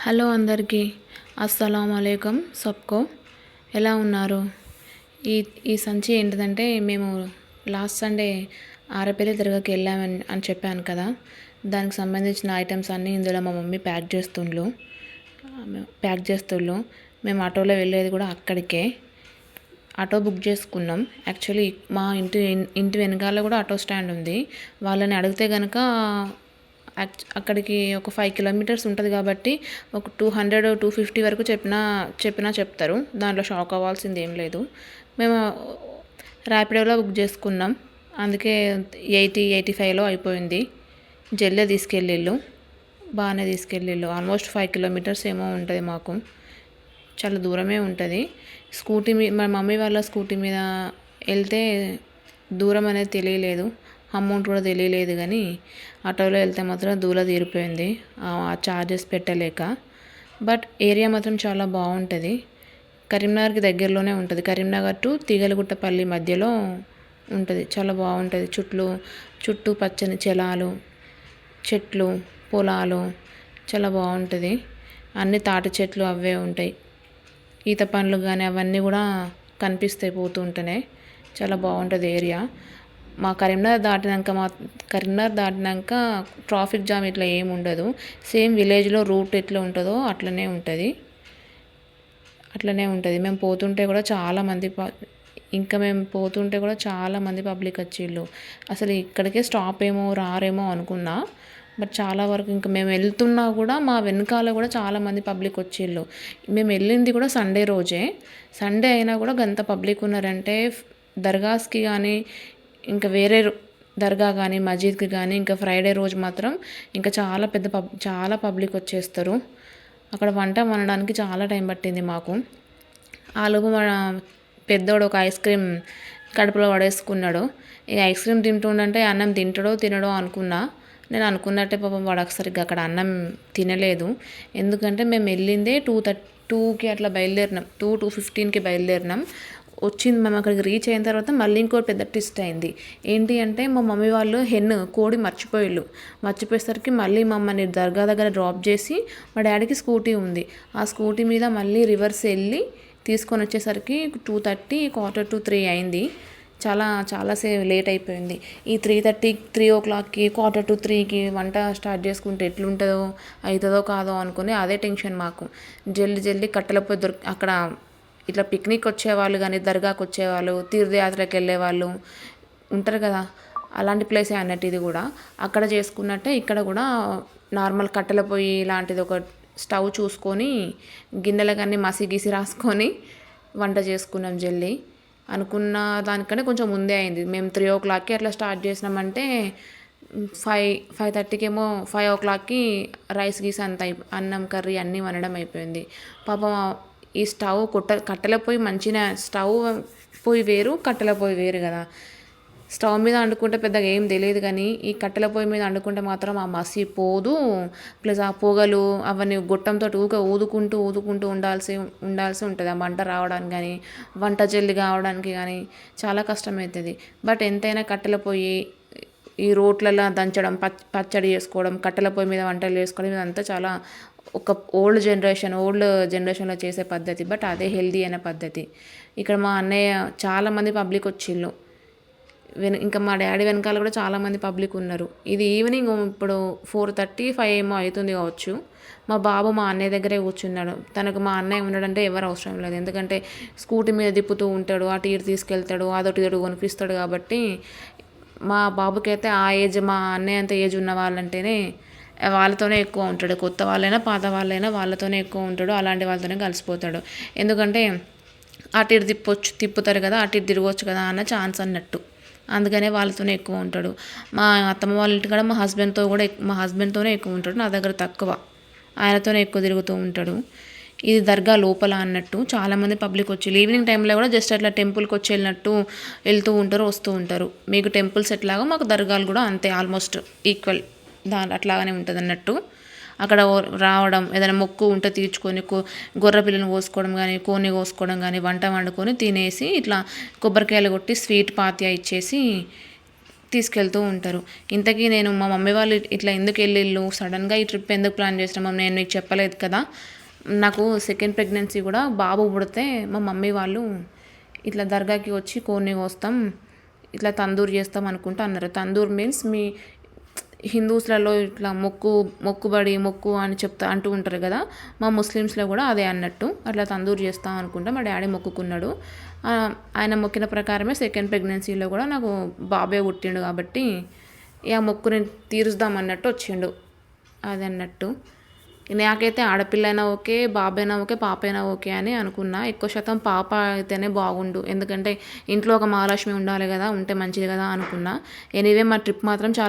Hello అందరికీ అస్సలం అలైకుం సబ్కో ఎలా ఉన్నారు? ఈ ఈ సంచి ఏంటిదంటే మేము లాస్ట్ సండే ఆరపల్లి దర్గాకి వెళ్ళామని చెప్పాను కదా. దానికి సంబంధించిన ఐటమ్స్ అన్నీ ఇందులో మా మమ్మీ ప్యాక్ చేస్తుళ్ళు. మేము ఆటోలో వెళ్ళేది కూడా అక్కడికే. ఆటో బుక్ చేసుకున్నాం. యాక్చువల్లీ మా ఇంటి వెనకాల కూడా ఆటో స్టాండ్ ఉంది. వాళ్ళని అడిగితే కనుక అక్కడికి ఒక 5 కిలోమీటర్స్ ఉంటుంది కాబట్టి ఒక 200-250 వరకు చెప్పినా చెప్తారు. దాంట్లో షాక్ అవ్వాల్సింది ఏం లేదు. మేము ర్యాపిడోలో బుక్ చేసుకున్నాం. అందుకే 80-85లో అయిపోయింది. జల్దీ తీసుకెళ్ళిళ్ళు, బాగానే తీసుకెళ్ళిళ్ళు. ఆల్మోస్ట్ 5 కిలోమీటర్స్ ఏమో ఉంటుంది. మాకు చాలా దూరమే ఉంటుంది. మా మమ్మీ వాళ్ళ స్కూటీ మీద వెళ్తే దూరం అనేది తెలియలేదు, అమౌంట్ కూడా తెలియలేదు. కానీ ఆటోలో వెళ్తే మాత్రం దూల తీరిపోయింది ఆ ఛార్జెస్ పెట్టలేక. బట్ ఏరియా మాత్రం చాలా బాగుంటుంది. కరీంనగర్కి దగ్గరలోనే ఉంటుంది. కరీంనగర్ టు తీగలగుట్టపల్లి మధ్యలో ఉంటుంది. చాలా బాగుంటుంది. చుట్టూ పచ్చని చెట్లు, పొలాలు చాలా బాగుంటుంది. అన్ని తాటి చెట్లు అవే ఉంటాయి. ఈత పండ్లు కానీ అవన్నీ కూడా కనిపిస్తాయి పోతూ ఉంటేనే. చాలా బాగుంటుంది ఏరియా. కరీంనగర్ దాటినాక ట్రాఫిక్ జామ్ ఇట్లా ఏమి ఉండదు. సేమ్ విలేజ్లో రూట్ ఎట్లా ఉంటుందో అట్లనే ఉంటుంది. మేము పోతుంటే కూడా చాలామంది పబ్లిక్ వచ్చిళ్ళు. అసలు ఇక్కడికే స్టాప్ రారేమో అనుకున్నా. బట్ చాలా వరకు ఇంకా మేము వెళ్తున్నా కూడా మా వెనకాల కూడా చాలామంది పబ్లిక్ వచ్చిళ్ళు. మేము వెళ్ళింది కూడా సండే రోజే. సండే అయినా కూడా గంత పబ్లిక్ ఉన్నారంటే దర్గాస్కి కానీ ఇంకా వేరే దర్గా కానీ మసీద్కి కానీ ఇంకా ఫ్రైడే రోజు మాత్రం ఇంకా చాలా పబ్లిక్ వచ్చేస్తారు. అక్కడ వంట వండడానికి చాలా టైం పట్టింది మాకు. ఆలోపు మన పెద్దోడు ఒక ఐస్ క్రీమ్ కడుపులో పడేసుకున్నాడు. ఈ ఐస్ క్రీమ్ తింటుండంటే అన్నం తినడో అనుకున్నా. నేను అనుకున్నట్టే పాపం వాడు సరిగ్గా అక్కడ అన్నం తినలేదు. ఎందుకంటే మేము వెళ్ళిందే 2:30కి అట్లా బయలుదేరినాం. 2:15కి బయలుదేరినాం. మేము అక్కడికి రీచ్ అయిన తర్వాత మళ్ళీ ఇంకోటి పెద్ద ట్విస్ట్ అయింది. ఏంటి అంటే మా మమ్మీ వాళ్ళు కోడి మర్చిపోయేసరికి మళ్ళీ మమ్మల్ని దర్గా దగ్గర డ్రాప్ చేసి, మా డాడీకి స్కూటీ ఉంది, ఆ స్కూటీ మీద మళ్ళీ రివర్స్ వెళ్ళి తీసుకొని వచ్చేసరికి 2:30, 2:45 అయింది. చాలా లేట్ అయిపోయింది. ఈ 3:30-3 2:45కి వంట స్టార్ట్ చేసుకుంటే ఎట్లుంటుందో అవుతుందో కాదో అనుకుని అదే టెన్షన్ మాకు. జల్దీ కట్టెల పొయ్యి అక్కడ ఇట్లా పిక్నిక్ వచ్చేవాళ్ళు కానీ దర్గాకు వచ్చేవాళ్ళు, తీర్థయాత్రకి వెళ్ళేవాళ్ళు ఉంటారు కదా, అలాంటి ప్లేసే అన్నట్టు ఇది కూడా. అక్కడ చేసుకున్నట్టే ఇక్కడ కూడా నార్మల్ కట్టెల పొయ్యి లాంటిది ఒక స్టవ్ చూసుకొని గిన్నెలకన్నీ మసి రాసుకొని వంట చేసుకున్నాం. జల్దీ అనుకున్న దానికంటే కొంచెం ముందే అయింది. మేము 3 అట్లా స్టార్ట్ చేసినామంటే 5:30కి 5 o'clockకి రైస్ అంత అన్నం కర్రీ అన్నీ వండడం అయిపోయింది. పాపం ఈ స్టవ్ కట్టెల పొయ్యి మంచిగా, స్టవ్ పొయ్యి వేరు కట్టెల పొయ్యి వేరు కదా. స్టవ్ మీద వండుకుంటే పెద్దగా ఏం తెలియదు, కానీ ఈ కట్టెల పొయ్యి మీద వండుకుంటే మాత్రం ఆ మసి పోదు. ప్లస్ ఆ పొగలు అవన్నీ గొట్టంతో ఊదుకుంటూ ఉండాల్సి ఉంటుంది. ఆ మంట రావడానికి కానీ వంట జల్ది కావడానికి కానీ చాలా కష్టమవుతుంది. బట్ ఎంతైనా కట్టెల పొయ్యి, ఈ రోట్లలో దంచడం, పచ్చడి చేసుకోవడం, కట్టెల పొయ్యి మీద వంటలు చేసుకోవడం ఇదంతా చాలా ఒక ఓల్డ్ జనరేషన్లో చేసే పద్ధతి. బట్ అదే హెల్దీ అయిన పద్ధతి. ఇక్కడ మా అన్నయ్య చాలామంది పబ్లిక్ వచ్చిళ్ళు. ఇంకా మా డాడీ వెనకాల కూడా చాలామంది పబ్లిక్ ఉన్నారు. ఇది ఈవినింగ్ ఇప్పుడు 4:30-5 ఏమో అవుతుంది కావచ్చు. మా బాబు మా అన్నయ్య దగ్గరే కూర్చున్నాడు. తనకు మా అన్నయ్య ఉన్నాడంటే ఎవరు అవసరం లేదు. ఎందుకంటే స్కూటీ మీద తిప్పుతూ ఉంటాడు, అటు ఇటు తీసుకెళ్తాడు, అదొకటి ఇదొకటి కొనిపిస్తాడు. కాబట్టి మా బాబుకి అయితే ఆ ఏజ్, మా అన్నయ్య అంత ఏజ్ ఉన్న వాళ్ళంటేనే వాళ్ళతోనే ఎక్కువ ఉంటాడు. కొత్త వాళ్ళైనా పాత వాళ్ళైనా వాళ్ళతోనే ఎక్కువ ఉంటాడు. అలాంటి వాళ్ళతోనే కలిసిపోతాడు. ఎందుకంటే అటు ఇటు తిప్పుతారు కదా, అటు ఇటు తిరగవచ్చు కదా అన్న ఛాన్స్ అన్నట్టు. అందుకనే వాళ్ళతోనే ఎక్కువ ఉంటాడు. మా అత్తమ్మ వాళ్ళ ఇంటికాడ మా హస్బెండ్తోనే ఎక్కువ ఉంటాడు. నా దగ్గర తక్కువ, ఆయనతోనే ఎక్కువ తిరుగుతూ ఉంటాడు. ఇది దర్గా లోపల అన్నట్టు. చాలామంది పబ్లిక్ వచ్చి ఈవినింగ్ టైంలో కూడా జస్ట్ అట్లా టెంపుల్కి వచ్చి వెళ్ళినట్టు వెళ్తూ ఉంటారు, వస్తూ ఉంటారు. మీకు టెంపుల్స్ ఎట్లాగో మాకు దర్గాలు కూడా అంతే, ఆల్మోస్ట్ ఈక్వల్ అట్లాగానే ఉంటుంది అన్నట్టు. అక్కడ రావడం, ఏదైనా మొక్కు ఉంటే తీర్చుకొని గొర్రె పిల్లని కోసుకోవడం కానీ, కోని కోసుకోవడం కానీ, వంట వండుకొని తినేసి ఇట్లా కొబ్బరికాయలు కొట్టి స్వీట్ పాత్య ఇచ్చేసి తీసుకెళ్తూ ఉంటారు. ఇంతకీ నేను మా మమ్మీ వాళ్ళు ఇట్లా ఎందుకు వెళ్ళిళ్ళు, సడన్గా ఈ ట్రిప్ ఎందుకు ప్లాన్ చేసినామో నేను మీకు చెప్పలేదు కదా. నాకు సెకండ్ ప్రెగ్నెన్సీ కూడా బాబు పుడితే మా మమ్మీ వాళ్ళు ఇట్లా దర్గాకి వచ్చి కోడిని కోస్తాం, ఇట్లా తందూరు చేస్తాం అనుకుంటా అన్నారు. తందూర్ మీన్స్ మీ హిందూస్లలో ఇట్లా మొక్కు అని అంటూ ఉంటారు కదా, మా ముస్లిమ్స్లో కూడా అదే అన్నట్టు. అట్లా తందూరు చేస్తాం అనుకుంటా మా డాడీ మొక్కుకున్నాడు. ఆయన మొక్కిన ప్రకారమే సెకండ్ ప్రెగ్నెన్సీలో కూడా నాకు బాబే పుట్టిండు కాబట్టి ఆ మొక్కుని తీరుద్దాం అన్నట్టు వచ్చిండు. అది అన్నట్టు నాకైతే ఆడపిల్లైనా ఓకే, బాబైనా ఓకే, పాప అయినా ఓకే అని అనుకున్నా. ఎక్కువ శాతం పాప అయితేనే బాగుండు, ఎందుకంటే ఇంట్లో ఒక మహాలక్ష్మి ఉండాలి కదా, ఉంటే మంచిది కదా అనుకున్నా. ఎనీవే మా ట్రిప్ మాత్రం చాలా